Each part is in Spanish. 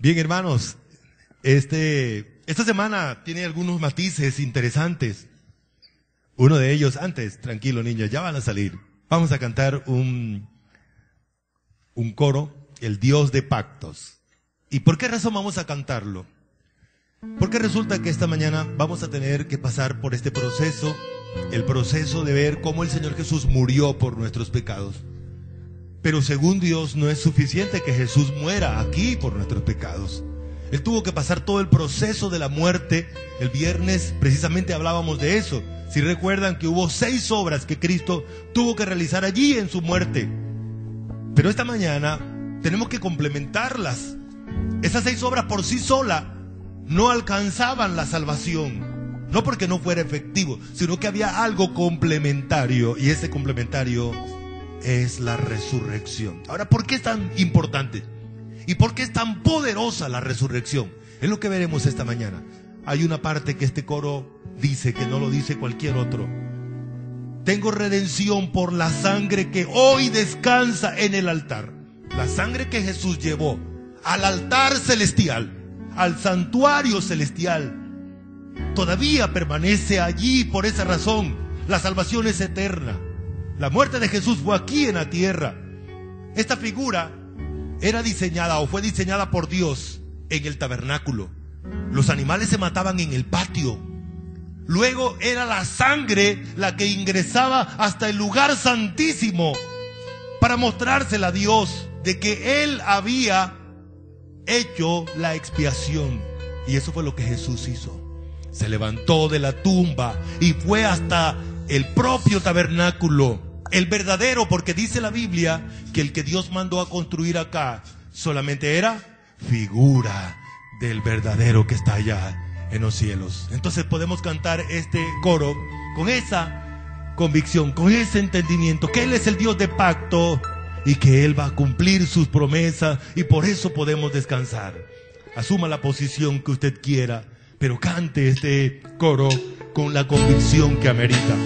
Bien, hermanos, esta semana tiene algunos matices interesantes. Uno de ellos, tranquilo niños, ya van a salir. Vamos a cantar un coro, el Dios de pactos. ¿Y por qué razón vamos a cantarlo? Porque resulta que esta mañana vamos a tener que pasar por este proceso, el proceso de ver cómo el Señor Jesús murió por nuestros pecados. Pero según Dios no es suficiente que Jesús muera aquí por nuestros pecados. Él tuvo que pasar todo el proceso de la muerte. El viernes precisamente hablábamos de eso. Si recuerdan que hubo 6 obras que Cristo tuvo que realizar allí en su muerte. Pero esta mañana tenemos que complementarlas. Esas 6 obras por sí solas no alcanzaban la salvación. No porque no fuera efectivo, sino que había algo complementario. Y ese complementario es la resurrección. Ahora, ¿por qué es tan importante? ¿Y por qué es tan poderosa la resurrección? Es lo que veremos esta mañana. Hay una parte que este coro dice que no lo dice cualquier otro. Tengo redención por la sangre que hoy descansa en el altar. La sangre que Jesús llevó al altar celestial, al santuario celestial, todavía permanece allí. Por esa razón la salvación es eterna. La muerte de Jesús fue aquí en la tierra. Esta figura era diseñada o fue diseñada por Dios en el tabernáculo. Los animales se mataban en el patio. Luego era la sangre la que ingresaba hasta el lugar santísimo para mostrársela a Dios de que Él había hecho la expiación. Y eso fue lo que Jesús hizo. Se levantó de la tumba y fue hasta el propio tabernáculo. El verdadero, porque dice la Biblia que el que Dios mandó a construir acá solamente era figura del verdadero que está allá en los cielos. Entonces podemos cantar este coro con esa convicción, con ese entendimiento, que Él es el Dios de pacto y que Él va a cumplir sus promesas, y por eso podemos descansar. Asuma la posición que usted quiera, pero cante este coro con la convicción que amerita.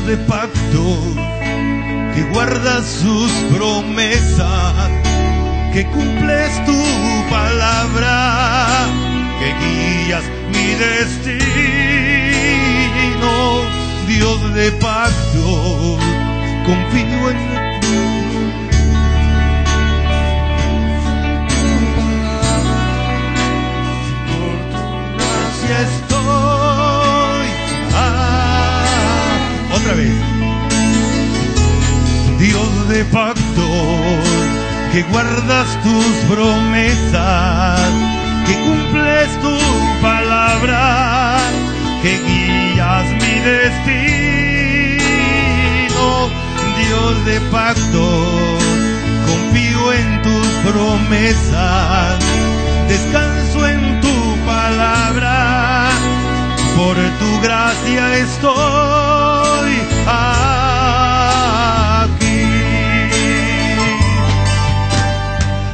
De pacto, que guardas sus promesas, que cumples tu palabra, que guías mi destino. Dios de pacto, confío en por tu gracia estoy. Otra vez. Dios de pacto, que guardas tus promesas, que cumples tu palabra, que guías mi destino. Dios de pacto, confío en tus promesas, descanso en tu palabra, por tu gracia estoy aquí.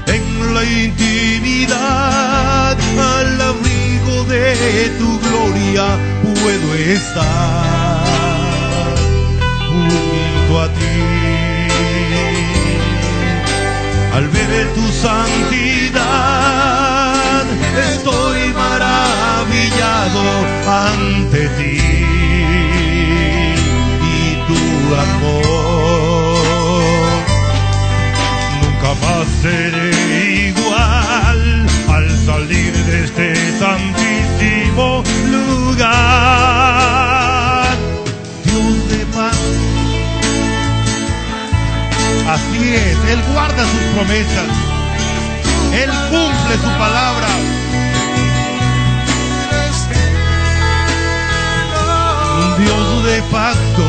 En la intimidad, al abrigo de tu gloria, puedo estar junto a ti. Al ver tu santidad, estoy maravillado ante ti y tu amor. Nunca más seré igual al salir de este santísimo lugar. Dios de paz. Así es, Él guarda sus promesas, Él cumple su palabra. Dios de pacto,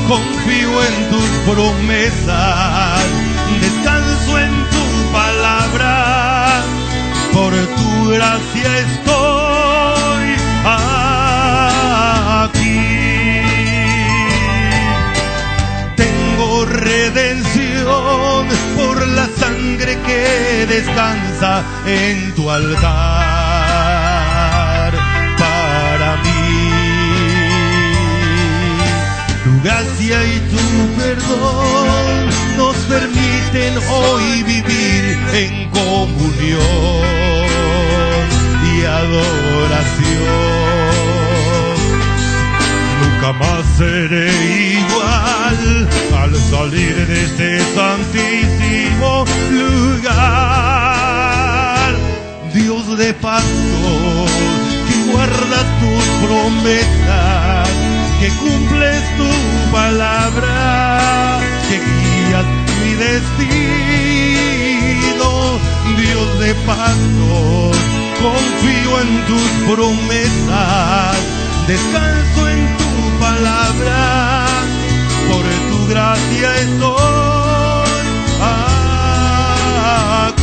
confío en tus promesas, descanso en tu palabra, por tu gracia estoy aquí. Tengo redención por la sangre que descansa en tu altar. y vivir en comunión y adoración. Nunca más seré igual al salir de este santísimo lugar. Dios de pacto, que guardas tus promesas, que cumples tu palabra, que guías mi destino. Dios de pacto, confío en tus promesas, descanso en tu palabra, por tu gracia estoy aquí,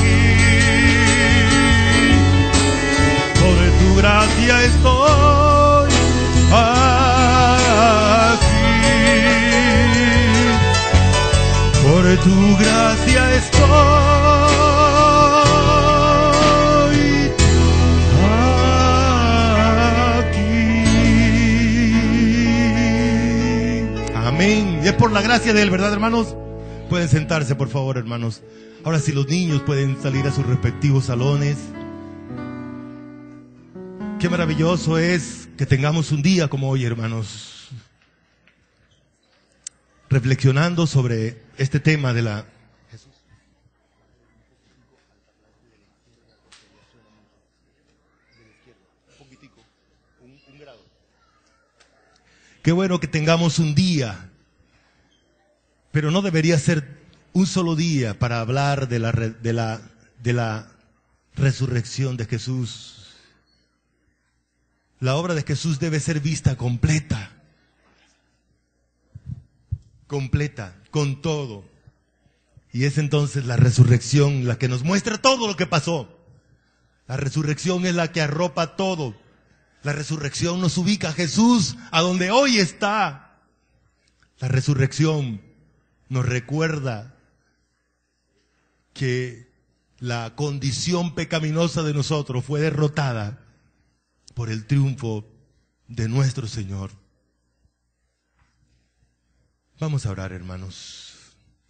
por tu gracia estoy aquí, por tu gracia estoy. Amén. Y es por la gracia de Él, ¿verdad, hermanos? Pueden sentarse, por favor, hermanos. Ahora sí, los niños pueden salir a sus respectivos salones. Qué maravilloso es que tengamos un día como hoy, hermanos, reflexionando sobre este tema de la... Qué bueno que tengamos un día, pero no debería ser un solo día para hablar de la resurrección de Jesús. La obra de Jesús debe ser vista completa, con todo. Y es entonces la resurrección la que nos muestra todo lo que pasó. La resurrección es la que arropa todo. La resurrección nos ubica a Jesús a donde hoy está. La resurrección nos recuerda que la condición pecaminosa de nosotros fue derrotada por el triunfo de nuestro Señor. Vamos a orar, hermanos.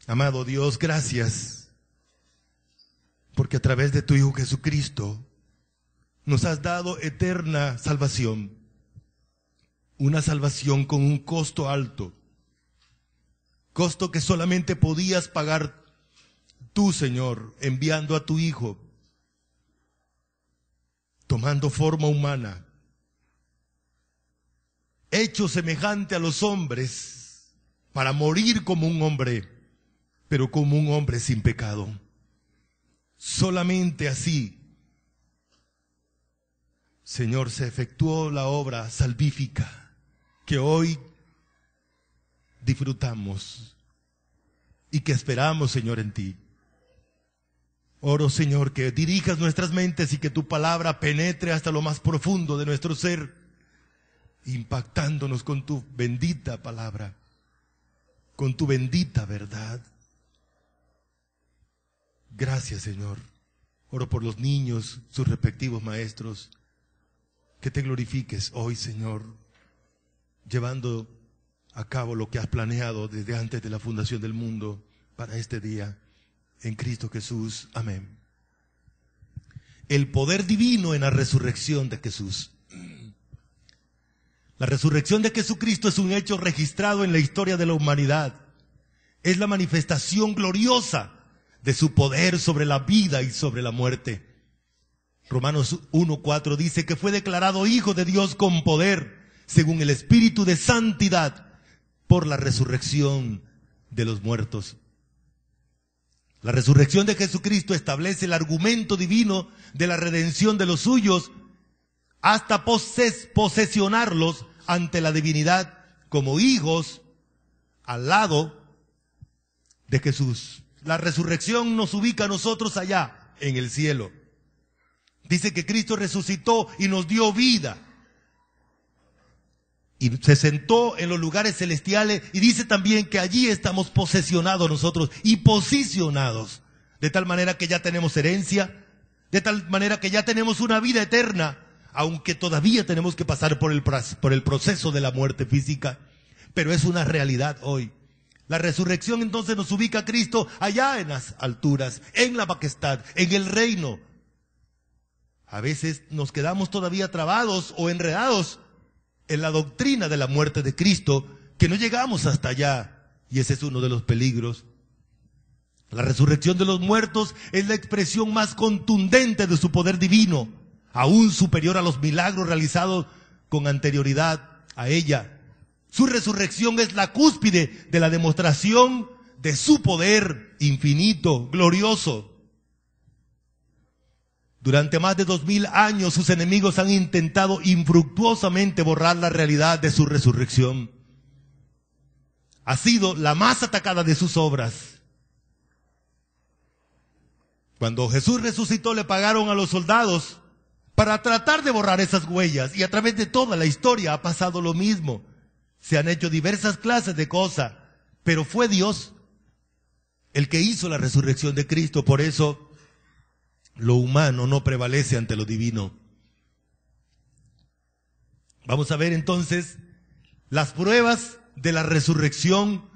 Amado Dios, gracias, porque a través de tu Hijo Jesucristo nos has dado eterna salvación, una salvación con un costo alto, costo que solamente podías pagar tú, Señor, enviando a tu Hijo, tomando forma humana, hecho semejante a los hombres, para morir como un hombre, pero como un hombre sin pecado. Solamente así, Señor, se efectuó la obra salvífica que hoy disfrutamos y que esperamos, Señor, en ti. Oro, Señor, que dirijas nuestras mentes y que tu palabra penetre hasta lo más profundo de nuestro ser, impactándonos con tu bendita palabra, con tu bendita verdad. Gracias, Señor. Oro por los niños, sus respectivos maestros. Que te glorifiques hoy, Señor, llevando a cabo lo que has planeado desde antes de la fundación del mundo para este día, en Cristo Jesús. Amén. El poder divino en la resurrección de Jesús. La resurrección de Jesucristo es un hecho registrado en la historia de la humanidad. Es la manifestación gloriosa de su poder sobre la vida y sobre la muerte. Romanos 1:4 dice que fue declarado Hijo de Dios con poder, según el Espíritu de Santidad, por la resurrección de los muertos. La resurrección de Jesucristo establece el argumento divino de la redención de los suyos hasta posesionarlos ante la divinidad como hijos al lado de Jesús. La resurrección nos ubica a nosotros allá en el cielo. Dice que Cristo resucitó y nos dio vida. Y se sentó en los lugares celestiales, y dice también que allí estamos posesionados nosotros y posicionados. De tal manera que ya tenemos herencia, de tal manera que ya tenemos una vida eterna, aunque todavía tenemos que pasar por el proceso de la muerte física. Pero es una realidad hoy. La resurrección entonces nos ubica a Cristo allá en las alturas, en la majestad, en el reino. A veces nos quedamos todavía trabados o enredados en la doctrina de la muerte de Cristo, que no llegamos hasta allá, y ese es uno de los peligros. La resurrección de los muertos es la expresión más contundente de su poder divino, aún superior a los milagros realizados con anterioridad a ella. Su resurrección es la cúspide de la demostración de su poder infinito, glorioso. Durante más de 2000 años sus enemigos han intentado infructuosamente borrar la realidad de su resurrección. Ha sido la más atacada de sus obras. Cuando Jesús resucitó, le pagaron a los soldados para tratar de borrar esas huellas, y a través de toda la historia ha pasado lo mismo. Se han hecho diversas clases de cosas, pero fue Dios el que hizo la resurrección de Cristo. Por eso lo humano no prevalece ante lo divino. Vamos a ver entonces las pruebas de la resurrección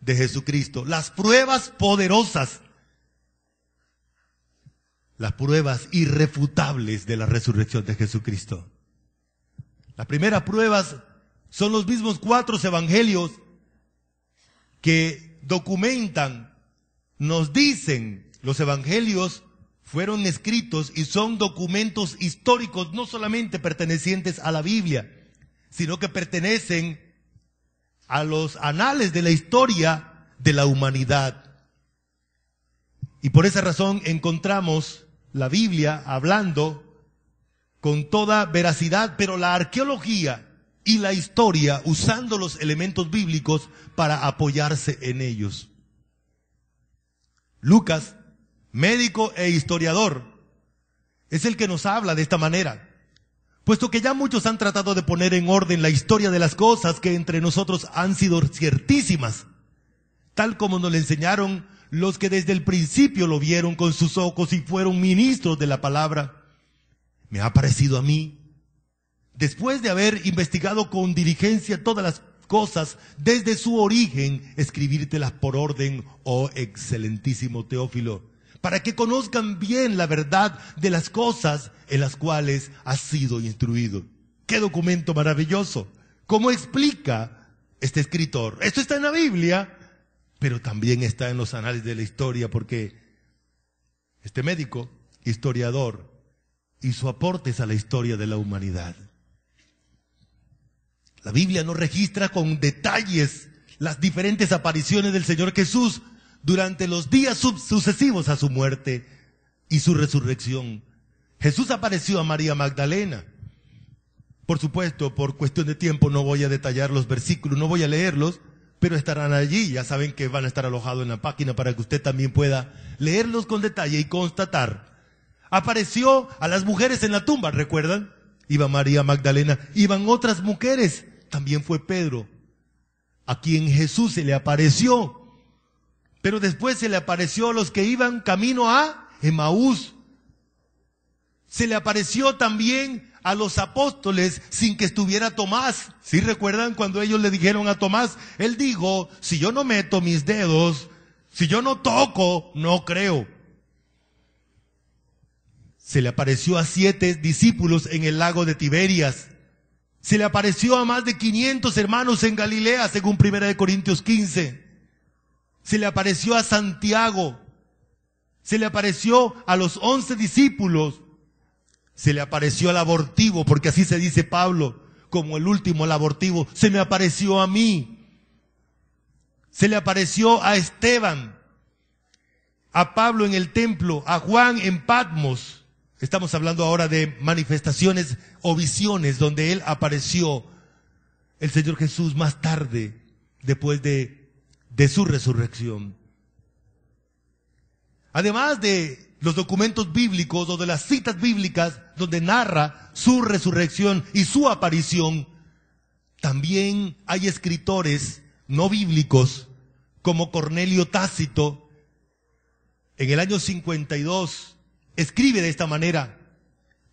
de Jesucristo, las pruebas poderosas, las pruebas irrefutables de la resurrección de Jesucristo. Las primeras pruebas son los mismos 4 evangelios que documentan, nos dicen, los evangelios fueron escritos y son documentos históricos, no solamente pertenecientes a la Biblia, sino que pertenecen a los anales de la historia de la humanidad. Y por esa razón encontramos la Biblia hablando con toda veracidad, pero la arqueología y la historia usando los elementos bíblicos para apoyarse en ellos. Lucas, médico e historiador, es el que nos habla de esta manera, puesto que ya muchos han tratado de poner en orden la historia de las cosas que entre nosotros han sido ciertísimas, tal como nos lo enseñaron los que desde el principio lo vieron con sus ojos y fueron ministros de la palabra. Me ha parecido a mí, después de haber investigado con diligencia todas las cosas desde su origen, escribírtelas por orden, oh excelentísimo Teófilo, para que conozcan bien la verdad de las cosas en las cuales has sido instruido. ¡Qué documento maravilloso! ¿Cómo explica este escritor? Esto está en la Biblia, pero también está en los anales de la historia, porque este médico, historiador, hizo aportes a la historia de la humanidad. La Biblia nos registra con detalles las diferentes apariciones del Señor Jesús durante los días sucesivos a su muerte y su resurrección. Jesús apareció a María Magdalena. Por supuesto, por cuestión de tiempo no voy a detallar los versículos, no voy a leerlos, pero estarán allí. Ya saben que van a estar alojados en la página para que usted también pueda leerlos con detalle y constatar. Apareció a las mujeres en la tumba, ¿recuerdan? Iba María Magdalena, iban otras mujeres, también fue Pedro, a quien Jesús se le apareció. Pero después se le apareció a los que iban camino a Emaús. Se le apareció también a los apóstoles sin que estuviera Tomás. ¿Sí recuerdan cuando ellos le dijeron a Tomás? Él dijo, si yo no meto mis dedos, si yo no toco, no creo. Se le apareció a 7 discípulos en el lago de Tiberias. Se le apareció a más de 500 hermanos en Galilea, según 1 Corintios 15. Se le apareció a Santiago. Se le apareció a los 11 discípulos. Se le apareció al abortivo, porque así se dice Pablo, como el último al abortivo. Se me apareció a mí. Se le apareció a Esteban, a Pablo en el templo, a Juan en Patmos. Estamos hablando ahora de manifestaciones o visiones donde él apareció, el Señor Jesús, más tarde, después de su resurrección. Además de los documentos bíblicos o de las citas bíblicas donde narra su resurrección y su aparición, también hay escritores no bíblicos como Cornelio Tácito. En el año 52 escribe de esta manera: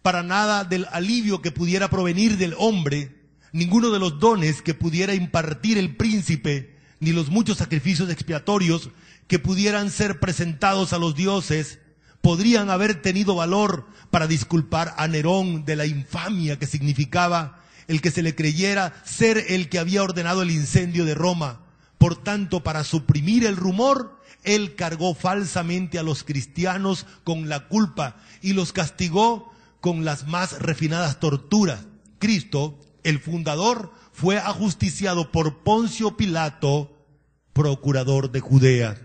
para nada del alivio que pudiera provenir del hombre, ninguno de los dones que pudiera impartir el príncipe, ni los muchos sacrificios expiatorios que pudieran ser presentados a los dioses podrían haber tenido valor para disculpar a Nerón de la infamia que significaba el que se le creyera ser el que había ordenado el incendio de Roma. Por tanto, para suprimir el rumor, él cargó falsamente a los cristianos con la culpa y los castigó con las más refinadas torturas. Cristo, el fundador, fue ajusticiado por Poncio Pilato, procurador de Judea.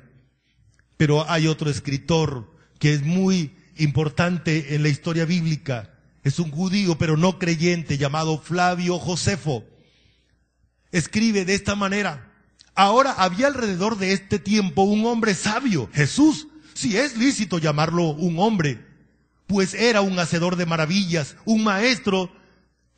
Pero hay otro escritor que es muy importante en la historia bíblica. Es un judío, pero no creyente, llamado Flavio Josefo. Escribe de esta manera: ahora había alrededor de este tiempo un hombre sabio, Jesús, si es lícito llamarlo un hombre, pues era un hacedor de maravillas, un maestro,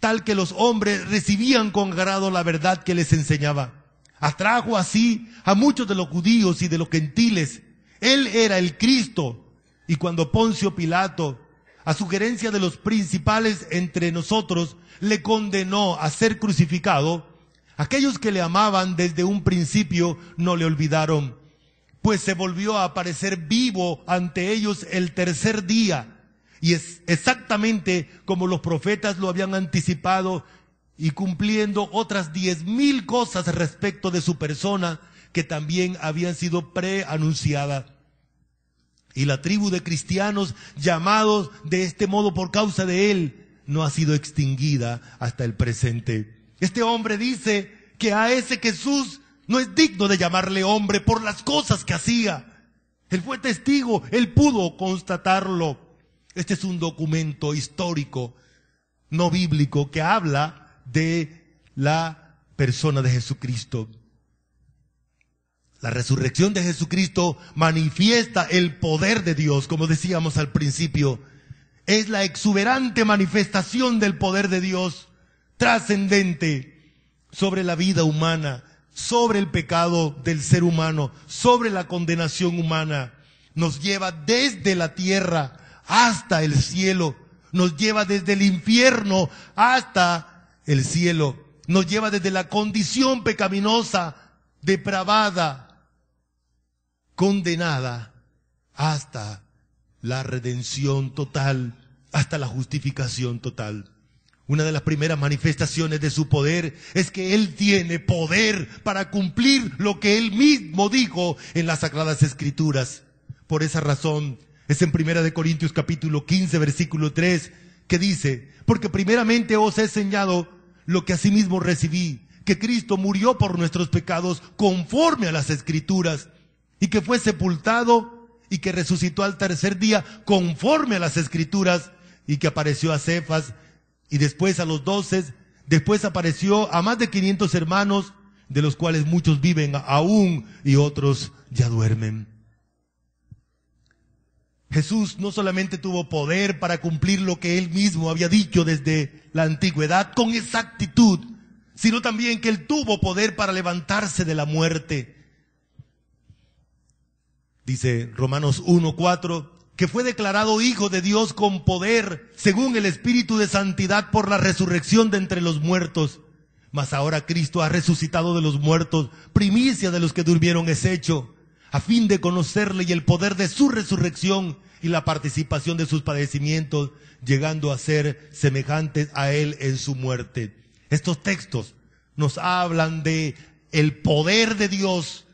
tal que los hombres recibían con agrado la verdad que les enseñaba. Atrajo así a muchos de los judíos y de los gentiles. Él era el Cristo. Y cuando Poncio Pilato, a sugerencia de los principales entre nosotros, le condenó a ser crucificado, aquellos que le amaban desde un principio no le olvidaron, pues se volvió a aparecer vivo ante ellos el tercer día, y es exactamente como los profetas lo habían anticipado, y cumpliendo otras 10,000 cosas respecto de su persona que también habían sido preanunciadas. Y la tribu de cristianos llamados de este modo por causa de él no ha sido extinguida hasta el presente. Este hombre dice que a ese Jesús no es digno de llamarle hombre por las cosas que hacía. Él fue testigo, él pudo constatarlo. Este es un documento histórico, no bíblico, que habla de la persona de Jesucristo. La resurrección de Jesucristo manifiesta el poder de Dios, como decíamos al principio. Es la exuberante manifestación del poder de Dios, trascendente sobre la vida humana, sobre el pecado del ser humano, sobre la condenación humana. Nos lleva desde la tierra hasta el cielo. Nos lleva desde el infierno hasta el cielo. Nos lleva desde la condición pecaminosa, depravada, condenada, hasta la redención total, hasta la justificación total. Una de las primeras manifestaciones de su poder es que Él tiene poder para cumplir lo que Él mismo dijo en las Sagradas Escrituras. Por esa razón, es en 1 Corintios capítulo 15, versículo 3, que dice: porque primeramente os he enseñado lo que asimismo recibí, que Cristo murió por nuestros pecados conforme a las Escrituras, y que fue sepultado y que resucitó al tercer día conforme a las Escrituras, y que apareció a Cefas y después a los 12, después apareció a más de 500 hermanos, de los cuales muchos viven aún y otros ya duermen. Jesús no solamente tuvo poder para cumplir lo que Él mismo había dicho desde la antigüedad con exactitud, sino también que Él tuvo poder para levantarse de la muerte. Dice Romanos 1:4, que fue declarado Hijo de Dios con poder, según el Espíritu de Santidad, por la resurrección de entre los muertos. Mas ahora Cristo ha resucitado de los muertos, primicia de los que durmieron es hecho, a fin de conocerle y el poder de su resurrección y la participación de sus padecimientos, llegando a ser semejantes a Él en su muerte. Estos textos nos hablan de el poder de Dios,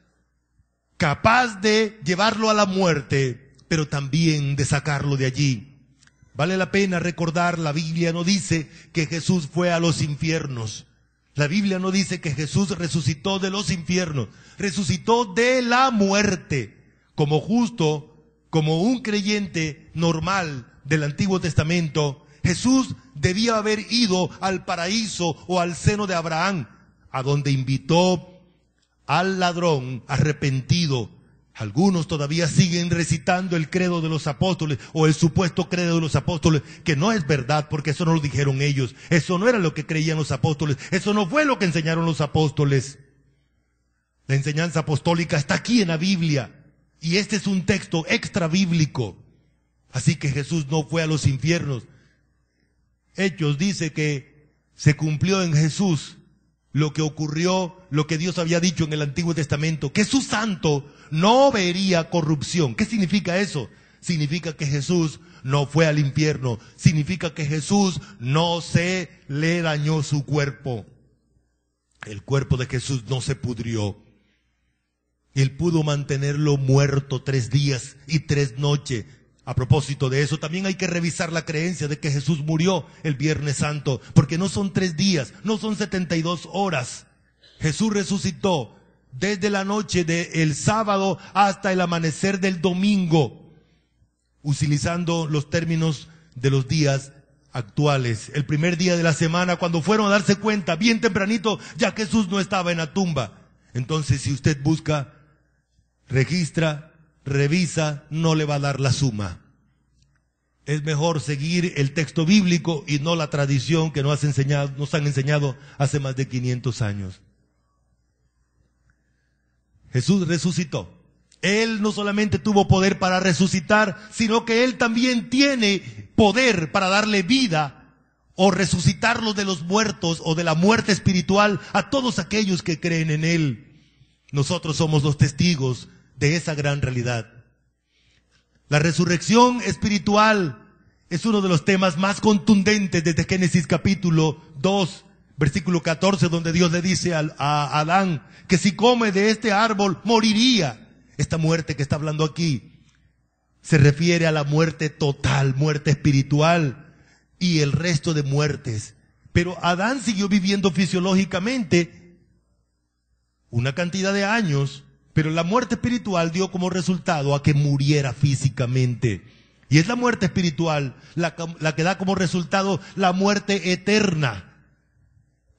capaz de llevarlo a la muerte, pero también de sacarlo de allí. Vale la pena recordar, la Biblia no dice que Jesús fue a los infiernos. La Biblia no dice que Jesús resucitó de los infiernos. Resucitó de la muerte. Como justo, como un creyente normal del Antiguo Testamento, Jesús debía haber ido al paraíso o al seno de Abraham, a donde invitó al ladrón arrepentido. Algunos todavía siguen recitando el credo de los apóstoles o el supuesto credo de los apóstoles, que no es verdad, porque eso no lo dijeron ellos. Eso no era lo que creían los apóstoles. Eso no fue lo que enseñaron los apóstoles. La enseñanza apostólica está aquí en la Biblia, y este es un texto extra bíblico. Así que Jesús no fue a los infiernos. Hechos dice que se cumplió en Jesús lo que ocurrió, lo que Dios había dicho en el Antiguo Testamento, que su santo no vería corrupción. ¿Qué significa eso? Significa que Jesús no fue al infierno. Significa que Jesús no se le dañó su cuerpo. El cuerpo de Jesús no se pudrió. Él pudo mantenerlo muerto 3 días y 3 noches. A propósito de eso, también hay que revisar la creencia de que Jesús murió el Viernes Santo, porque no son 3 días, no son 72 horas. Jesús resucitó desde la noche del sábado hasta el amanecer del domingo, utilizando los términos de los días actuales. El primer día de la semana, cuando fueron a darse cuenta, bien tempranito, ya Jesús no estaba en la tumba. Entonces, si usted busca, registra, revisa, no le va a dar la suma. Es mejor seguir el texto bíblico y no la tradición que nos han enseñado hace más de 500 años. Jesús resucitó. Él no solamente tuvo poder para resucitar, sino que Él también tiene poder para darle vida o resucitarlos de los muertos o de la muerte espiritual a todos aquellos que creen en Él. Nosotros somos los testigos de esa gran realidad. La resurrección espiritual es uno de los temas más contundentes desde Génesis capítulo 2, versículo 14, donde Dios le dice a Adán que si come de este árbol moriría. Esta muerte que está hablando aquí se refiere a la muerte total, muerte espiritual y el resto de muertes. Pero Adán siguió viviendo fisiológicamente una cantidad de años, pero la muerte espiritual dio como resultado a que muriera físicamente. Y es la muerte espiritual la que da como resultado la muerte eterna.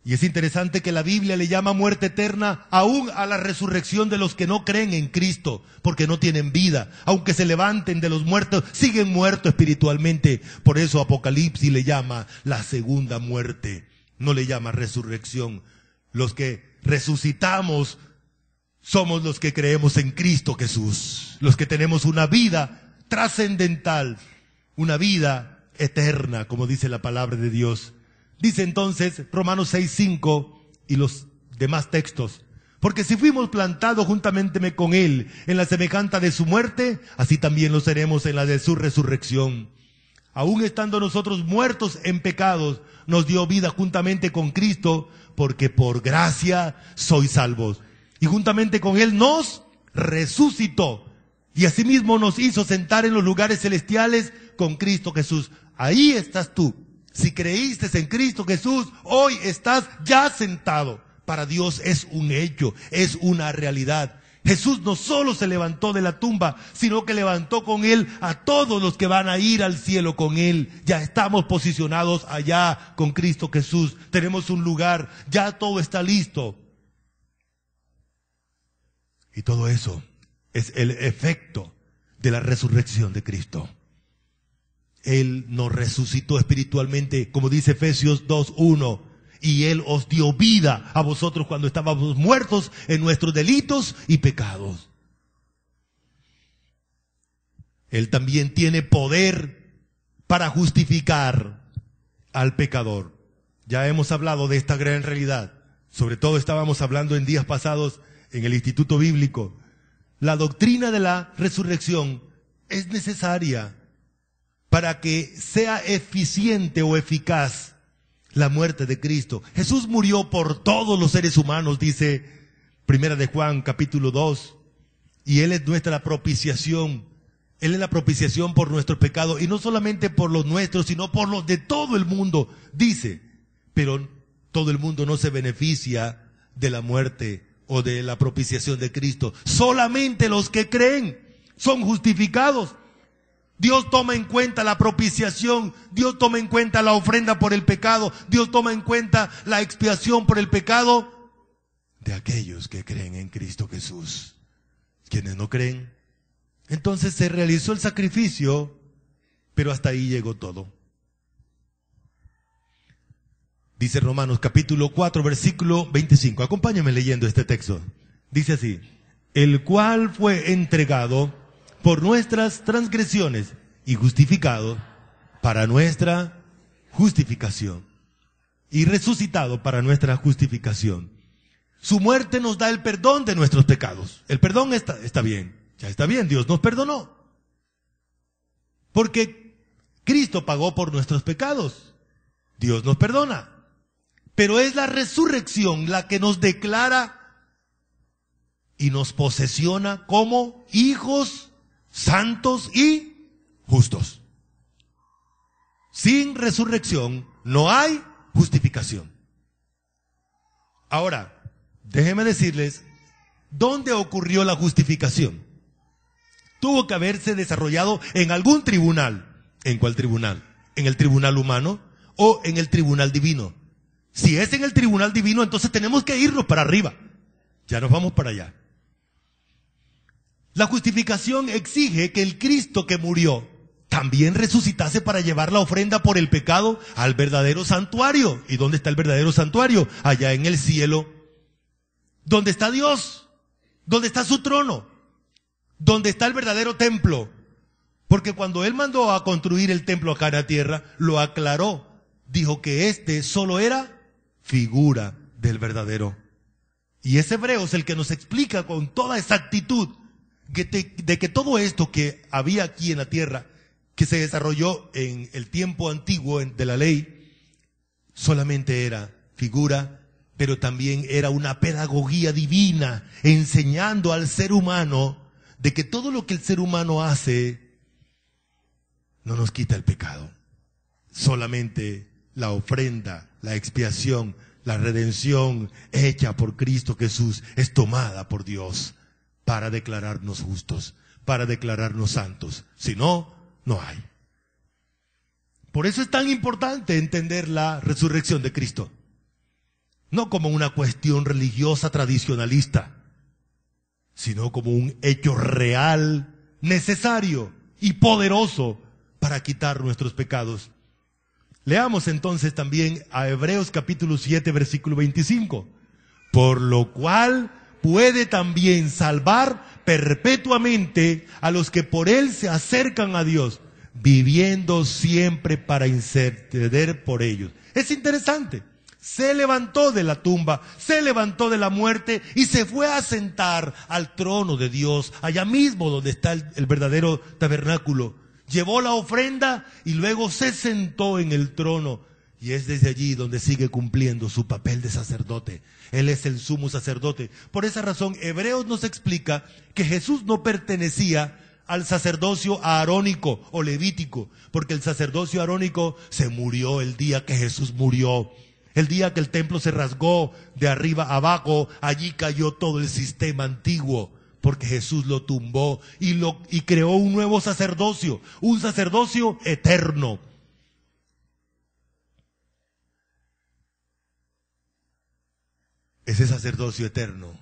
Y es interesante que la Biblia le llama muerte eterna aún a la resurrección de los que no creen en Cristo, porque no tienen vida. Aunque se levanten de los muertos, siguen muertos espiritualmente. Por eso Apocalipsis le llama la segunda muerte, no le llama resurrección. Los que resucitamos somos los que creemos en Cristo Jesús, los que tenemos una vida trascendental, una vida eterna, como dice la palabra de Dios. Dice entonces Romanos 6:5 y los demás textos: porque si fuimos plantados juntamente con Él en la semejanza de su muerte, así también lo seremos en la de su resurrección. Aún estando nosotros muertos en pecados, nos dio vida juntamente con Cristo, porque por gracia sois salvos. Y juntamente con Él nos resucitó, y asimismo nos hizo sentar en los lugares celestiales con Cristo Jesús. Ahí estás tú. Si creíste en Cristo Jesús, hoy estás ya sentado. Para Dios es un hecho, es una realidad. Jesús no solo se levantó de la tumba, sino que levantó con Él a todos los que van a ir al cielo con Él. Ya estamos posicionados allá con Cristo Jesús. Tenemos un lugar, ya todo está listo. Y todo eso es el efecto de la resurrección de Cristo. Él nos resucitó espiritualmente, como dice Efesios 2:1, y Él os dio vida a vosotros cuando estábamos muertos en nuestros delitos y pecados. Él también tiene poder para justificar al pecador. Ya hemos hablado de esta gran realidad. Sobre todo estábamos hablando en días pasados en el Instituto Bíblico. La doctrina de la resurrección es necesaria para que sea eficiente o eficaz la muerte de Cristo. Jesús murió por todos los seres humanos, dice Primera de Juan capítulo 2, y Él es nuestra propiciación. Él es la propiciación por nuestros pecados, y no solamente por los nuestros, sino por los de todo el mundo, dice. Pero todo el mundo no se beneficia de la muerte o de la propiciación de Cristo. Solamente los que creen son justificados. Dios toma en cuenta la propiciación, Dios toma en cuenta la ofrenda por el pecado, Dios toma en cuenta la expiación por el pecado de aquellos que creen en Cristo Jesús. Quienes no creen, entonces se realizó el sacrificio, pero hasta ahí llegó todo. Dice Romanos capítulo 4, versículo 25. Acompáñame leyendo este texto. Dice así: el cual fue entregado por nuestras transgresiones y justificado para nuestra justificación. y resucitado para nuestra justificación. Su muerte nos da el perdón de nuestros pecados. El perdón está bien, ya está bien, Dios nos perdonó. Porque Cristo pagó por nuestros pecados. Dios nos perdona. Pero es la resurrección la que nos declara y nos posesiona como hijos santos y justos. Sin resurrección no hay justificación. Ahora, déjenme decirles, ¿dónde ocurrió la justificación? Tuvo que haberse desarrollado en algún tribunal. ¿En cuál tribunal? ¿En el tribunal humano o en el tribunal divino? Si es en el tribunal divino, entonces tenemos que irnos para arriba. Ya nos vamos para allá. La justificación exige que el Cristo que murió también resucitase para llevar la ofrenda por el pecado al verdadero santuario. ¿Y dónde está el verdadero santuario? Allá en el cielo. ¿Dónde está Dios? ¿Dónde está su trono? ¿Dónde está el verdadero templo? Porque cuando Él mandó a construir el templo acá en la tierra, lo aclaró. Dijo que este solo era figura del verdadero. Y es Hebreos el que nos explica con toda exactitud de que todo esto que había aquí en la tierra, que se desarrolló en el tiempo antiguo de la ley, solamente era figura, pero también era una pedagogía divina, enseñando al ser humano de que todo lo que el ser humano hace no nos quita el pecado. Solamente la ofrenda, la expiación, la redención hecha por Cristo Jesús es tomada por Dios para declararnos justos, para declararnos santos. Si no, no hay. Por eso es tan importante entender la resurrección de Cristo. No como una cuestión religiosa tradicionalista, sino como un hecho real, necesario y poderoso para quitar nuestros pecados. Leamos entonces también a Hebreos capítulo 7, versículo 25. Por lo cual puede también salvar perpetuamente a los que por Él se acercan a Dios, viviendo siempre para interceder por ellos. Es interesante. Se levantó de la tumba, se levantó de la muerte y se fue a sentar al trono de Dios, allá mismo donde está el verdadero tabernáculo. Llevó la ofrenda y luego se sentó en el trono. Y es desde allí donde sigue cumpliendo su papel de sacerdote. Él es el sumo sacerdote. Por esa razón, Hebreos nos explica que Jesús no pertenecía al sacerdocio arónico o levítico, porque el sacerdocio arónico se murió el día que Jesús murió. El día que el templo se rasgó de arriba a abajo, allí cayó todo el sistema antiguo, porque Jesús lo tumbó y creó un nuevo sacerdocio, un sacerdocio eterno. Ese sacerdocio eterno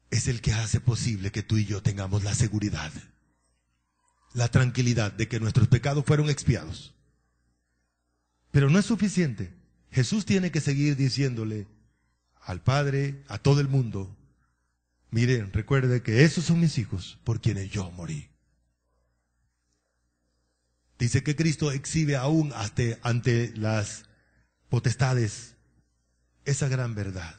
es el que hace posible que tú y yo tengamos la seguridad, la tranquilidad de que nuestros pecados fueron expiados. Pero no es suficiente. Jesús tiene que seguir diciéndole al Padre, a todo el mundo, miren, recuerde que esos son mis hijos por quienes yo morí. Dice que Cristo exhibe aún ante las potestades esa gran verdad.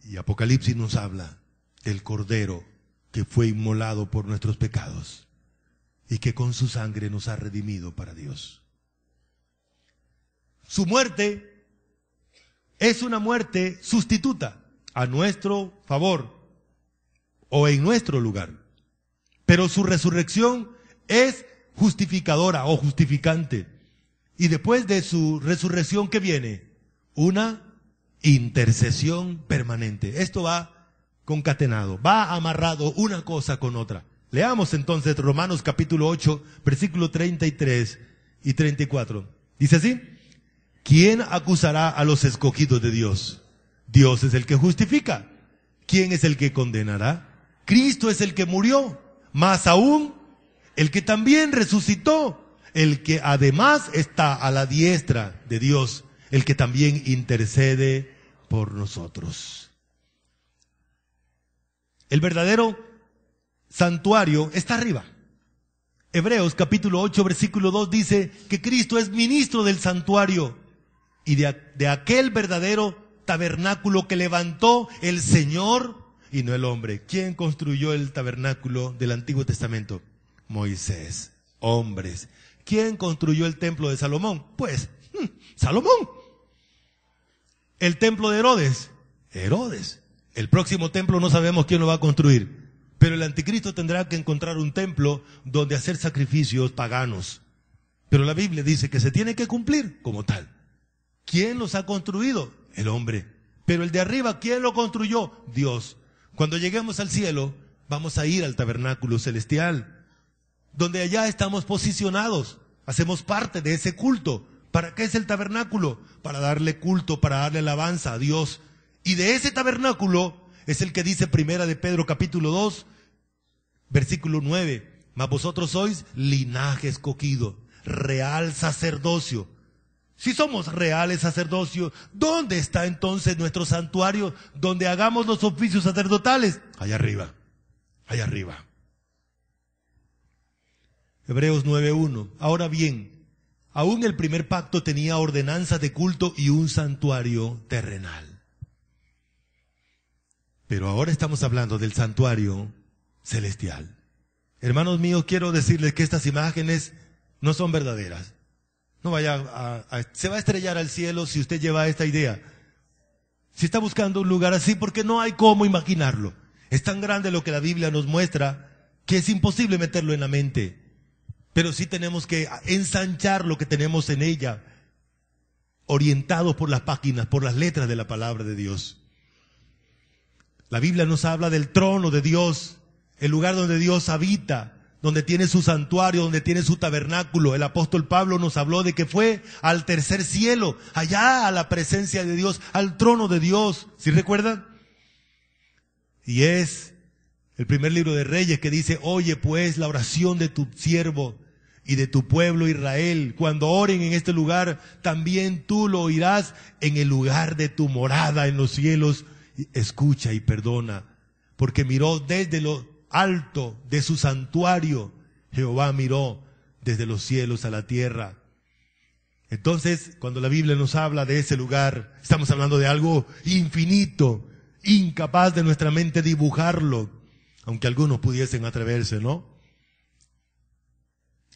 Y Apocalipsis nos habla del Cordero que fue inmolado por nuestros pecados y que con su sangre nos ha redimido para Dios. Su muerte es una muerte sustituta a nuestro favor o en nuestro lugar. Pero su resurrección es justificadora o justificante. Y después de su resurrección, ¿qué viene? Una intercesión permanente. Esto va concatenado, va amarrado una cosa con otra. Leamos entonces Romanos capítulo 8, versículo 33 y 34. Dice así: ¿quién acusará a los escogidos de Dios? Dios es el que justifica. ¿Quién es el que condenará? Cristo es el que murió, más aún el que también resucitó, el que además está a la diestra de Dios, el que también intercede por nosotros. El verdadero santuario está arriba. Hebreos capítulo 8 versículo 2 dice que Cristo es ministro del santuario y de aquel verdadero tabernáculo que levantó el Señor y no el hombre. ¿Quién construyó el tabernáculo del Antiguo Testamento? Moisés. Hombres. ¿Quién construyó el templo de Salomón? Pues, Salomón. El templo de Herodes. Herodes. El próximo templo no sabemos quién lo va a construir. Pero el anticristo tendrá que encontrar un templo donde hacer sacrificios paganos. Pero la Biblia dice que se tiene que cumplir como tal. ¿Quién los ha construido? El hombre. Pero el de arriba, ¿quién lo construyó? Dios. Cuando lleguemos al cielo, vamos a ir al tabernáculo celestial, donde allá estamos posicionados. Hacemos parte de ese culto. ¿Para qué es el tabernáculo? Para darle culto, para darle alabanza a Dios. Y de ese tabernáculo es el que dice Primera de Pedro capítulo 2, versículo 9. Mas vosotros sois linaje escogido, real sacerdocio. Si somos reales sacerdocio, ¿dónde está entonces nuestro santuario donde hagamos los oficios sacerdotales? Allá arriba, allá arriba. Hebreos 9:1. Ahora bien, aún el primer pacto tenía ordenanzas de culto y un santuario terrenal. Pero ahora estamos hablando del santuario celestial. Hermanos míos, quiero decirles que estas imágenes no son verdaderas. No vaya se va a estrellar al cielo si usted lleva esta idea. Si está buscando un lugar así, porque no hay cómo imaginarlo. Es tan grande lo que la Biblia nos muestra que es imposible meterlo en la mente. Pero sí tenemos que ensanchar lo que tenemos en ella, orientados por las páginas, por las letras de la palabra de Dios. La Biblia nos habla del trono de Dios, el lugar donde Dios habita, donde tiene su santuario, donde tiene su tabernáculo. El apóstol Pablo nos habló de que fue al tercer cielo, allá a la presencia de Dios, al trono de Dios. ¿Sí recuerdan? Y es el primer libro de Reyes que dice: oye pues la oración de tu siervo y de tu pueblo Israel. Cuando oren en este lugar, también tú lo oirás en el lugar de tu morada en los cielos. Escucha y perdona, porque miró desde lo alto de su santuario. Jehová miró desde los cielos a la tierra. Entonces, cuando la Biblia nos habla de ese lugar, estamos hablando de algo infinito, incapaz de nuestra mente dibujarlo, aunque algunos pudiesen atreverse, ¿no?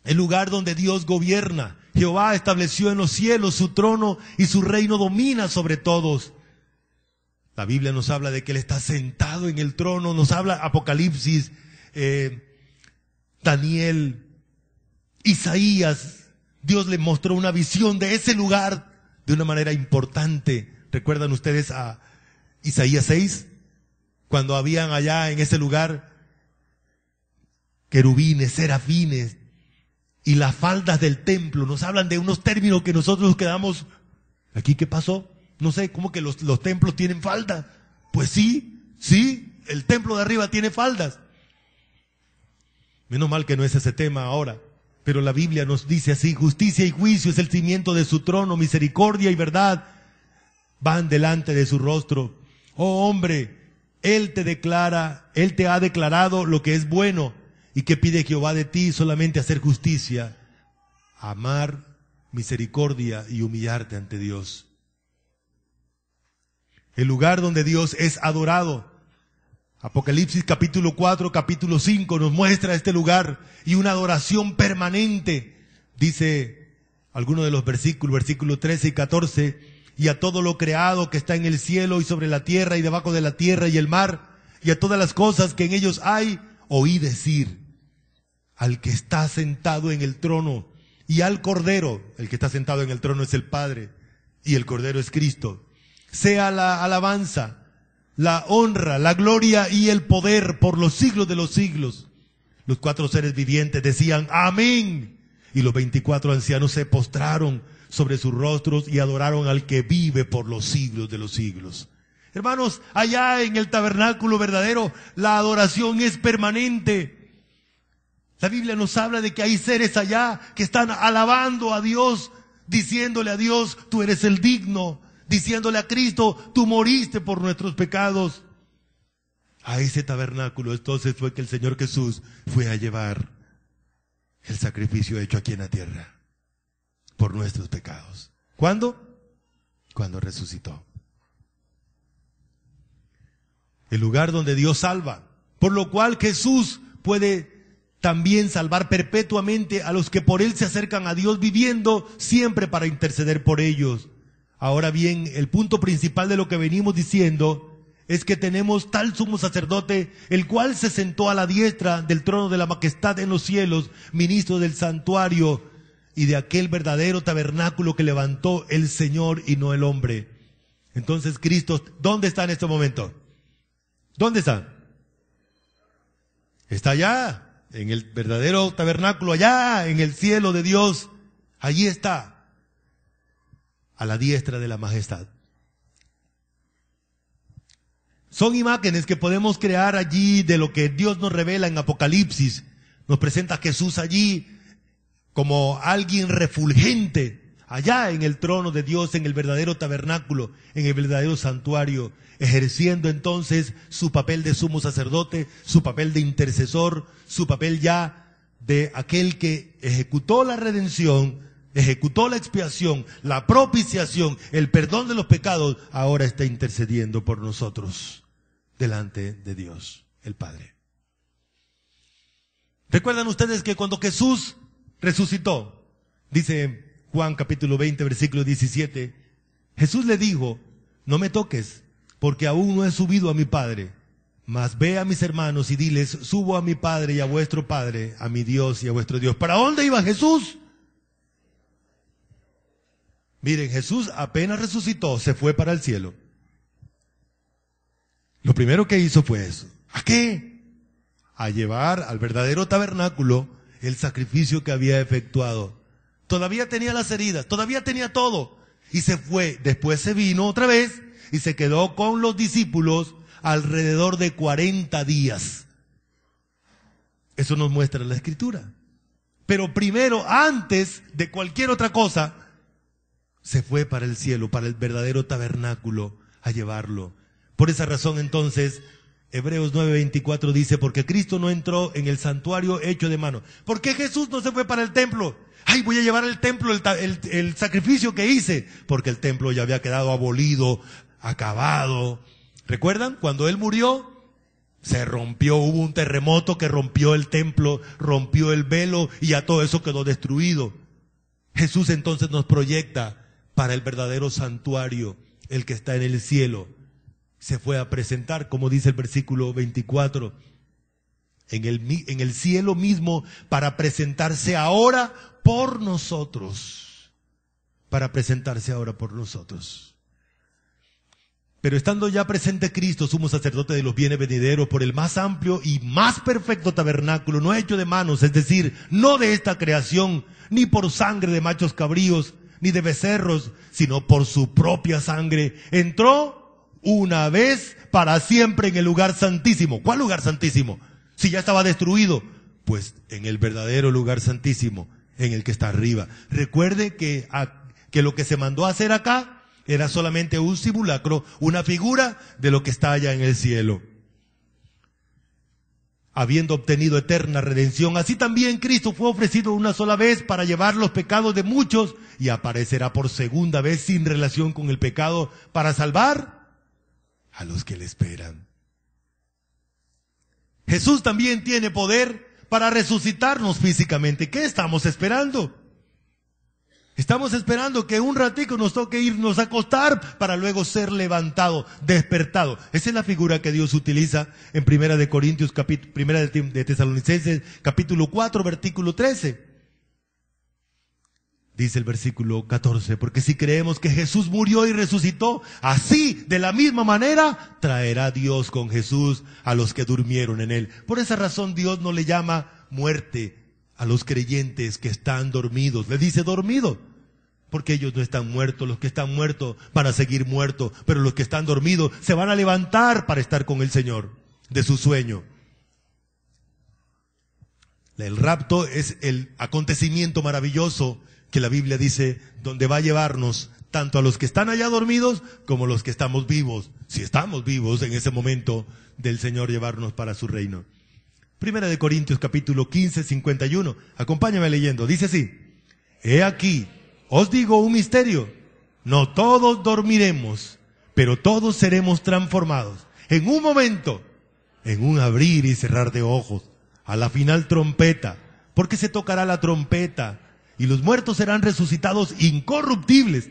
El lugar donde Dios gobierna. Jehová estableció en los cielos su trono y su reino domina sobre todos. La Biblia nos habla de que Él está sentado en el trono, nos habla Apocalipsis, Daniel, Isaías. Dios le mostró una visión de ese lugar de una manera importante. ¿Recuerdan ustedes a Isaías 6? Cuando habían allá en ese lugar querubines, serafines y las faldas del templo. Nos hablan de unos términos que nosotros nos quedamos, ¿aquí qué pasó? No sé, ¿cómo que los templos tienen faldas? Pues sí, el templo de arriba tiene faldas. Menos mal que no es ese tema ahora, pero la Biblia nos dice así: justicia y juicio es el cimiento de su trono, misericordia y verdad van delante de su rostro. Oh hombre, Él te ha declarado lo que es bueno. ¿Y qué pide Jehová de ti? Solamente hacer justicia, amar misericordia y humillarte ante Dios. El lugar donde Dios es adorado. Apocalipsis capítulo 4, capítulo 5 nos muestra este lugar y una adoración permanente. Dice alguno de los versículos 13 y 14, y a todo lo creado que está en el cielo y sobre la tierra y debajo de la tierra y el mar, y a todas las cosas que en ellos hay, oí decir al que está sentado en el trono y al Cordero. El que está sentado en el trono es el Padre y el Cordero es Cristo. Sea la alabanza, la honra, la gloria y el poder por los siglos de los siglos. Los 4 seres vivientes decían amén, y los 24 ancianos se postraron sobre sus rostros y adoraron al que vive por los siglos de los siglos. Hermanos, allá en el tabernáculo verdadero, la adoración es permanente. La Biblia nos habla de que hay seres allá que están alabando a Dios, diciéndole a Dios: tú eres el digno. Diciéndole a Cristo: tú moriste por nuestros pecados. A ese tabernáculo entonces fue que el Señor Jesús fue a llevar el sacrificio hecho aquí en la tierra por nuestros pecados. ¿Cuándo? Cuando resucitó. El lugar donde Dios salva, por lo cual Jesús puede también salvar perpetuamente a los que por Él se acercan a Dios, viviendo siempre para interceder por ellos. Ahora bien, el punto principal de lo que venimos diciendo es que tenemos tal sumo sacerdote, el cual se sentó a la diestra del trono de la majestad en los cielos, ministro del santuario y de aquel verdadero tabernáculo que levantó el Señor y no el hombre. Entonces Cristo, ¿dónde está en este momento? ¿Dónde está? Está allá, en el verdadero tabernáculo, allá en el cielo de Dios. Allí está, a la diestra de la majestad. Son imágenes que podemos crear allí de lo que Dios nos revela en Apocalipsis. Nos presenta a Jesús allí como alguien refulgente, allá en el trono de Dios, en el verdadero tabernáculo, en el verdadero santuario, ejerciendo entonces su papel de sumo sacerdote, su papel de intercesor, su papel ya de aquel que ejecutó la redención, ejecutó la expiación, la propiciación, el perdón de los pecados, ahora está intercediendo por nosotros delante de Dios, el Padre. ¿Recuerdan ustedes que cuando Jesús resucitó, dice Juan capítulo 20, versículo 17, Jesús le dijo, no me toques, porque aún no he subido a mi Padre, mas ve a mis hermanos y diles, subo a mi Padre y a vuestro Padre, a mi Dios y a vuestro Dios. ¿Para dónde iba Jesús? Miren, Jesús apenas resucitó, se fue para el cielo. Lo primero que hizo fue eso. ¿A qué? A llevar al verdadero tabernáculo el sacrificio que había efectuado. Todavía tenía las heridas, todavía tenía todo. Y se fue. Después se vino otra vez y se quedó con los discípulos alrededor de 40 días. Eso nos muestra la Escritura. Pero primero, antes de cualquier otra cosa, se fue para el cielo, para el verdadero tabernáculo, a llevarlo. Por esa razón entonces, Hebreos 9:24 dice, porque Cristo no entró en el santuario hecho de mano. ¿Por qué Jesús no se fue para el templo? Ay, voy a llevar al templo el sacrificio que hice. Porque el templo ya había quedado abolido, acabado. ¿Recuerdan? Cuando Él murió, se rompió, hubo un terremoto que rompió el templo, rompió el velo y ya todo eso quedó destruido. Jesús entonces nos proyecta para el verdadero santuario, el que está en el cielo. Se fue a presentar, como dice el versículo 24, en el cielo mismo, para presentarse ahora por nosotros. Para presentarse ahora por nosotros. Pero estando ya presente Cristo, sumo sacerdote de los bienes venideros, por el más amplio y más perfecto tabernáculo, no hecho de manos, es decir, no de esta creación, ni por sangre de machos cabríos, ni de becerros, sino por su propia sangre, entró una vez para siempre en el lugar santísimo. ¿Cuál lugar santísimo? Si ya estaba destruido, pues en el verdadero lugar santísimo, en el que está arriba. Recuerde que lo que se mandó a hacer acá era solamente un simulacro, una figura de lo que está allá en el cielo. Habiendo obtenido eterna redención, así también Cristo fue ofrecido una sola vez para llevar los pecados de muchos y aparecerá por segunda vez sin relación con el pecado para salvar a los que le esperan. Jesús también tiene poder para resucitarnos físicamente. ¿Qué estamos esperando? Estamos esperando que un ratico nos toque irnos a acostar para luego ser levantado, despertado. Esa es la figura que Dios utiliza en Primera de Corintios, Primera de Tesalonicenses, capítulo 4, versículo 13. Dice el versículo 14, porque si creemos que Jesús murió y resucitó, así, de la misma manera, traerá Dios con Jesús a los que durmieron en Él. Por esa razón Dios no le llama muerte a los creyentes que están dormidos. Le dice dormido, porque ellos no están muertos. Los que están muertos van a seguir muertos, pero los que están dormidos se van a levantar para estar con el Señor de su sueño. El rapto es el acontecimiento maravilloso que la Biblia dice, donde va a llevarnos tanto a los que están allá dormidos como a los que estamos vivos, si estamos vivos en ese momento del Señor llevarnos para su reino. Primera de Corintios capítulo 15, 51. Acompáñame leyendo. Dice así: He aquí, os digo un misterio. No todos dormiremos, pero todos seremos transformados. En un momento, en un abrir y cerrar de ojos, a la final trompeta, porque se tocará la trompeta, y los muertos serán resucitados incorruptibles,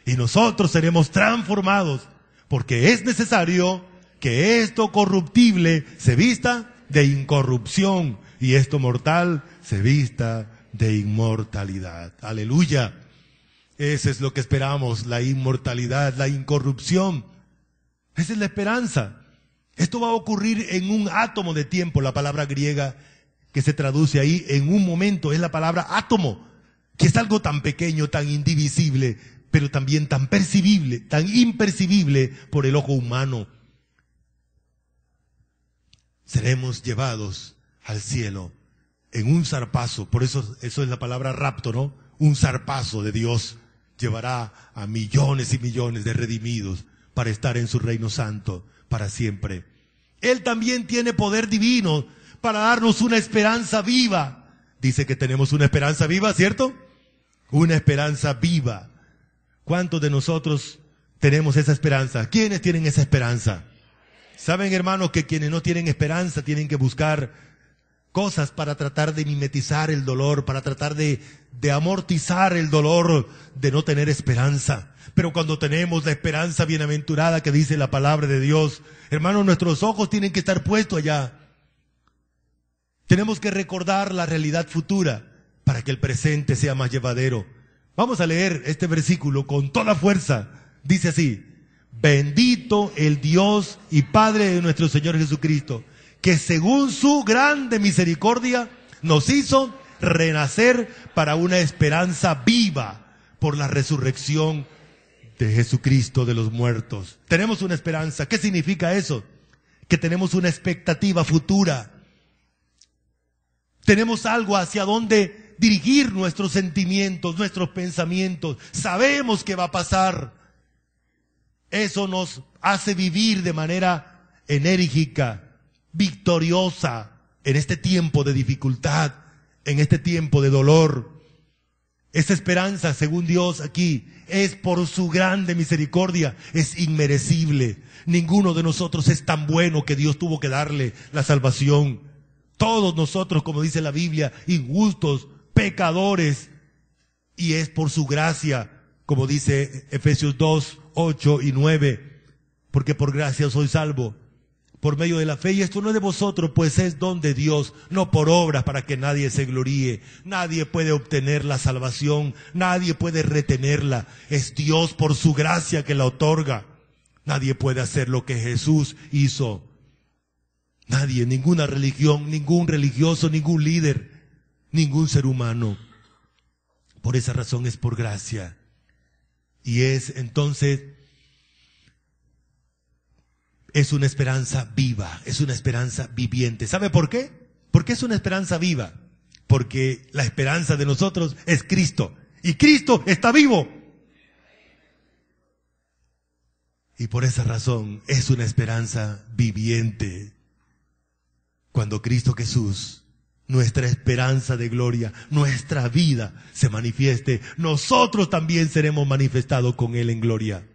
y nosotros seremos transformados, porque es necesario que esto corruptible se vista de incorrupción, y esto mortal se vista de inmortalidad. Aleluya. Eso es lo que esperamos, la inmortalidad, la incorrupción. Esa es la esperanza. Esto va a ocurrir en un átomo de tiempo. La palabra griega que se traduce ahí en un momento es la palabra átomo, que es algo tan pequeño, tan indivisible, pero también tan percibible, tan impercibible por el ojo humano. Seremos llevados al cielo en un zarpazo. Por eso es la palabra rapto, ¿no? Un zarpazo de Dios llevará a millones y millones de redimidos para estar en su reino santo para siempre. Él también tiene poder divino para darnos una esperanza viva. Dice que tenemos una esperanza viva, ¿cierto? Una esperanza viva. ¿Cuántos de nosotros tenemos esa esperanza? ¿Quiénes tienen esa esperanza? Saben, hermanos, que quienes no tienen esperanza tienen que buscar cosas para tratar de mimetizar el dolor, para tratar de amortizar el dolor de no tener esperanza. Pero cuando tenemos la esperanza bienaventurada que dice la palabra de Dios, hermanos, nuestros ojos tienen que estar puestos allá. Tenemos que recordar la realidad futura para que el presente sea más llevadero. Vamos a leer este versículo con toda fuerza. Dice así: Bendito el Dios y Padre de nuestro Señor Jesucristo, que según su grande misericordia nos hizo renacer para una esperanza viva por la resurrección de Jesucristo de los muertos. Tenemos una esperanza. ¿Qué significa eso? Que tenemos una expectativa futura. Tenemos algo hacia donde dirigir nuestros sentimientos, nuestros pensamientos. Sabemos que va a pasar. Eso nos hace vivir de manera enérgica, victoriosa en este tiempo de dificultad, en este tiempo de dolor. Esa esperanza, según Dios aquí, es por su grande misericordia, es inmerecible. Ninguno de nosotros es tan bueno que Dios tuvo que darle la salvación. Todos nosotros, como dice la Biblia, injustos, pecadores, y es por su gracia, como dice Efesios 2, 8 y 9, porque por gracia soy salvo, por medio de la fe, y esto no es de vosotros, pues es don de Dios, no por obras para que nadie se gloríe. Nadie puede obtener la salvación, nadie puede retenerla, es Dios por su gracia que la otorga. Nadie puede hacer lo que Jesús hizo. Nadie, ninguna religión, ningún religioso, ningún líder, ningún ser humano. Por esa razón es por gracia. Y es entonces, es una esperanza viva, es una esperanza viviente. ¿Sabe por qué? Porque es una esperanza viva. Porque la esperanza de nosotros es Cristo. Y Cristo está vivo. Y por esa razón es una esperanza viviente. Cuando Cristo Jesús, nuestra esperanza de gloria, nuestra vida se manifieste, nosotros también seremos manifestados con Él en gloria.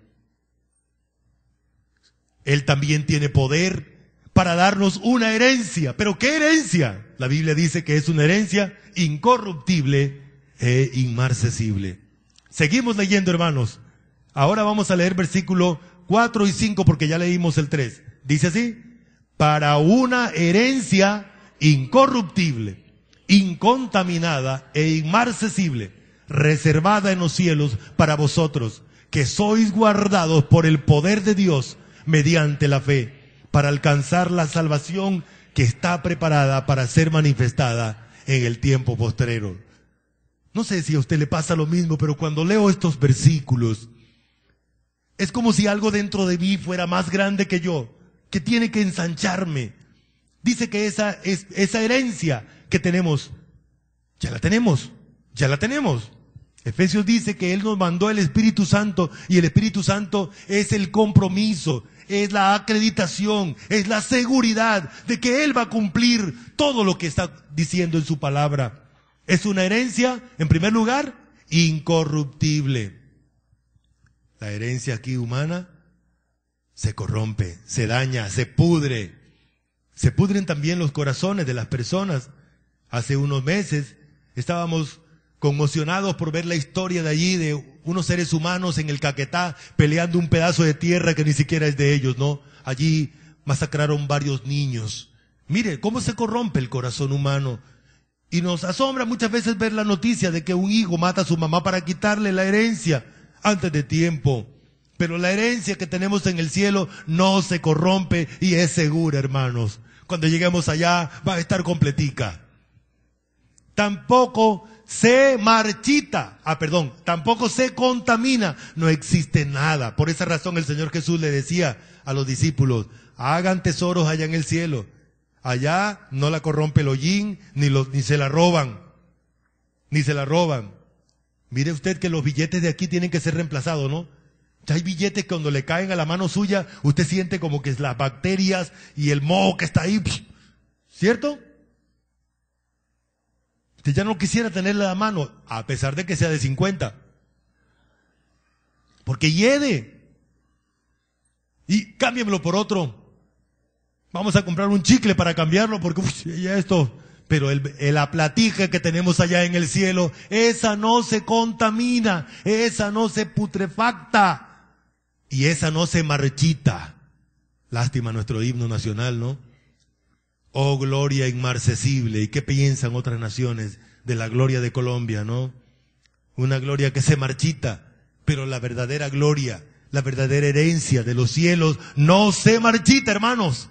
Él también tiene poder para darnos una herencia. ¿Pero qué herencia? La Biblia dice que es una herencia incorruptible e inmarcesible. Seguimos leyendo, hermanos. Ahora vamos a leer versículo 4 y 5 porque ya leímos el 3. Dice así: para una herencia incorruptible, incontaminada e inmarcesible, reservada en los cielos para vosotros, que sois guardados por el poder de Dios mediante la fe, para alcanzar la salvación que está preparada para ser manifestada en el tiempo postrero. No sé si a usted le pasa lo mismo, pero cuando leo estos versículos, es como si algo dentro de mí fuera más grande que yo, que tiene que ensancharme. Dice que esa herencia que tenemos, ya la tenemos. Efesios dice que Él nos mandó el Espíritu Santo, y el Espíritu Santo es el compromiso, es la acreditación, es la seguridad de que Él va a cumplir todo lo que está diciendo en su palabra. Es una herencia, en primer lugar, incorruptible. La herencia aquí humana se corrompe, se daña, se pudre. Se pudren también los corazones de las personas. Hace unos meses estábamos conmocionados por ver la historia de allí, de unos seres humanos en el Caquetá peleando un pedazo de tierra que ni siquiera es de ellos, ¿no? Allí masacraron varios niños. Mire cómo se corrompe el corazón humano. Y nos asombra muchas veces ver la noticia de que un hijo mata a su mamá para quitarle la herencia antes de tiempo. Pero la herencia que tenemos en el cielo no se corrompe y es segura, hermanos. Cuando lleguemos allá va a estar completica. Tampoco se marchita, tampoco se contamina, no existe nada. Por esa razón el Señor Jesús le decía a los discípulos, hagan tesoros allá en el cielo. Allá no la corrompe el hollín, ni se la roban. Mire usted que los billetes de aquí tienen que ser reemplazados, ¿no? Ya hay billetes que cuando le caen a la mano suya, usted siente como que es las bacterias y el moho que está ahí, ¿cierto? Usted ya no quisiera tenerle a la mano, a pesar de que sea de 50. Porque hiede. Y cámbiamelo por otro. Vamos a comprar un chicle para cambiarlo porque ya esto. Pero la platija que tenemos allá en el cielo, esa no se contamina, esa no se putrefacta y esa no se marchita. Lástima nuestro himno nacional, ¿no? Oh, gloria inmarcesible. ¿Y qué piensan otras naciones de la gloria de Colombia, no? Una gloria que se marchita, pero la verdadera gloria, la verdadera herencia de los cielos no se marchita, hermanos.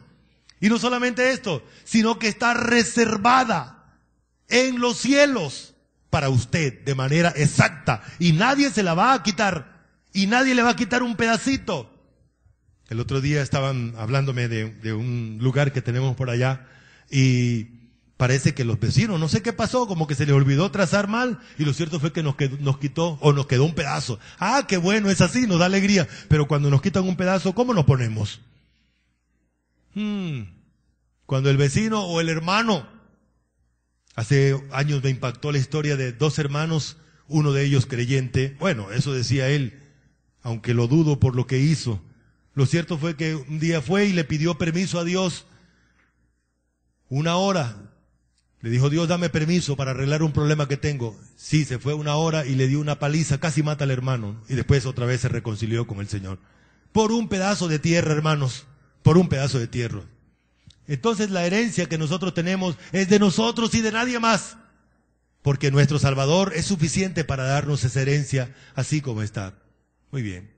Y no solamente esto, sino que está reservada en los cielos para usted de manera exacta. Y nadie se la va a quitar. Y nadie le va a quitar un pedacito. El otro día estaban hablándome de un lugar que tenemos por allá y parece que los vecinos, no sé qué pasó, como que se les olvidó trazar mal y lo cierto fue que nos quitó o nos quedó un pedazo. Ah, qué bueno, es así, nos da alegría. Pero cuando nos quitan un pedazo, ¿cómo nos ponemos? Cuando el vecino o el hermano, hace años me impactó la historia de dos hermanos, uno de ellos creyente, bueno, eso decía él, aunque lo dudo por lo que hizo. Lo cierto fue que un día fue y le pidió permiso a Dios, 1 hora. Le dijo, Dios, dame permiso para arreglar un problema que tengo. Sí, se fue 1 hora y le dio una paliza, casi mata al hermano. Y después otra vez se reconcilió con el Señor. Por un pedazo de tierra, hermanos, por un pedazo de tierra. Entonces la herencia que nosotros tenemos es de nosotros y de nadie más. Porque nuestro Salvador es suficiente para darnos esa herencia así como está. Muy bien.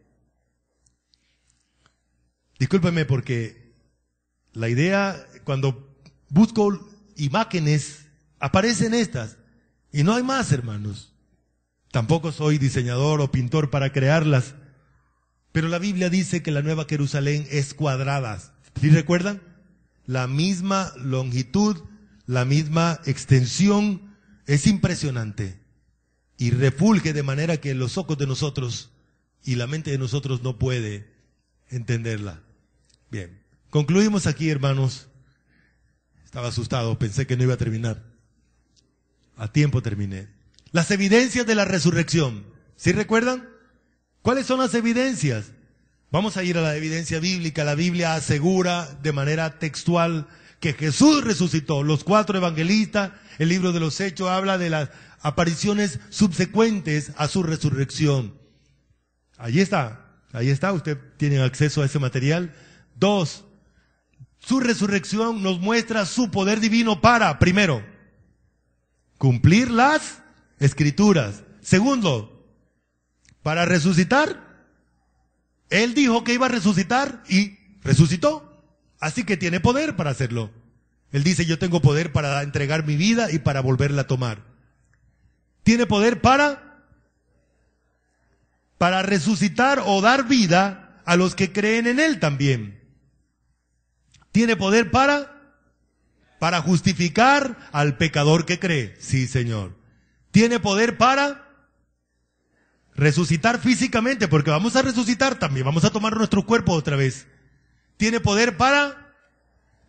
Discúlpeme porque la idea, cuando busco imágenes, aparecen estas. Y no hay más, hermanos. Tampoco soy diseñador o pintor para crearlas. Pero la Biblia dice que la Nueva Jerusalén es cuadrada. ¿Sí recuerdan? La misma longitud, la misma extensión, es impresionante. Y refulge de manera que los ojos de nosotros y la mente de nosotros no puede entenderla. Bien, concluimos aquí, hermanos. Estaba asustado, pensé que no iba a terminar. A tiempo terminé. Las evidencias de la resurrección. ¿Sí recuerdan? ¿Cuáles son las evidencias? Vamos a ir a la evidencia bíblica. La Biblia asegura de manera textual que Jesús resucitó. Los 4 evangelistas, el libro de los Hechos habla de las apariciones subsecuentes a su resurrección. Ahí está, usted tiene acceso a ese material. 2, su resurrección nos muestra su poder divino para, primero, cumplir las Escrituras. Segundo, para resucitar. Él dijo que iba a resucitar y resucitó. Así que tiene poder para hacerlo. Él dice, yo tengo poder para entregar mi vida y para volverla a tomar. Tiene poder para resucitar o dar vida a los que creen en Él también. Tiene poder para justificar al pecador que cree. Sí, Señor. Tiene poder para resucitar físicamente, porque vamos a resucitar también, vamos a tomar nuestro cuerpo otra vez. Tiene poder para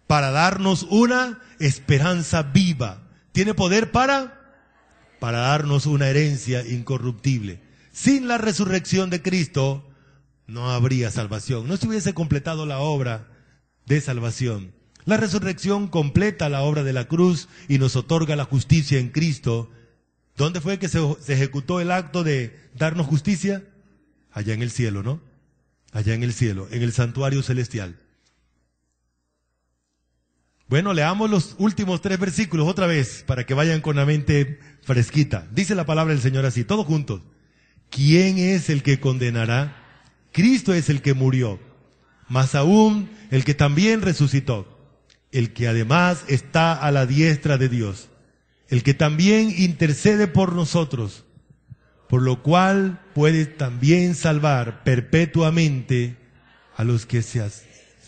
darnos una esperanza viva. Tiene poder para darnos una herencia incorruptible. Sin la resurrección de Cristo no habría salvación. No se hubiese completado la obra de salvación. La resurrección completa la obra de la cruz y nos otorga la justicia en Cristo. ¿Dónde fue que se ejecutó el acto de darnos justicia? Allá en el cielo, ¿no? Allá en el cielo, en el santuario celestial. Bueno, leamos los últimos 3 versículos otra vez para que vayan con la mente fresquita. Dice la palabra del Señor así, todos juntos. ¿Quién es el que condenará? Cristo es el que murió, más aún el que también resucitó, el que además está a la diestra de Dios, el que también intercede por nosotros, por lo cual puede también salvar perpetuamente a los que se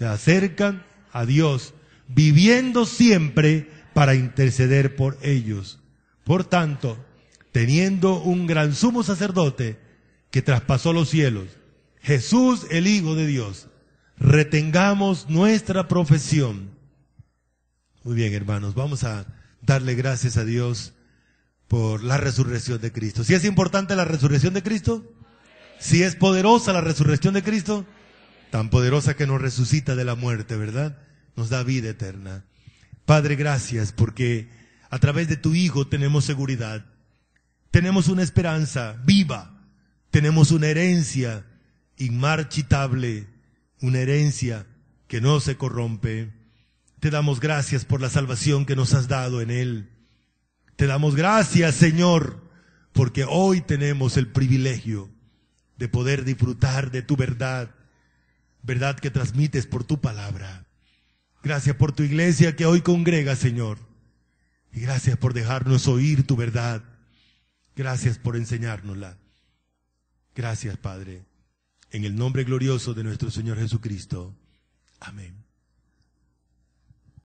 acercan a Dios, viviendo siempre para interceder por ellos. Por tanto, teniendo un gran sumo sacerdote que traspasó los cielos, Jesús el Hijo de Dios, retengamos nuestra profesión. Muy bien, hermanos, vamos a darle gracias a Dios por la resurrección de Cristo. ¿Sí es importante la resurrección de Cristo? ¿Sí es poderosa la resurrección de Cristo? Tan poderosa que nos resucita de la muerte, ¿verdad? Nos da vida eterna. Padre, gracias porque a través de tu Hijo tenemos seguridad. Tenemos una esperanza viva. Tenemos una herencia inmarchitable, una herencia que no se corrompe. Te damos gracias por la salvación que nos has dado en Él. Te damos gracias, Señor, porque hoy tenemos el privilegio de poder disfrutar de tu verdad, verdad que transmites por tu palabra. Gracias por tu iglesia que hoy congrega, Señor. Y gracias por dejarnos oír tu verdad. Gracias por enseñárnosla. Gracias, Padre. En el nombre glorioso de nuestro Señor Jesucristo. Amén.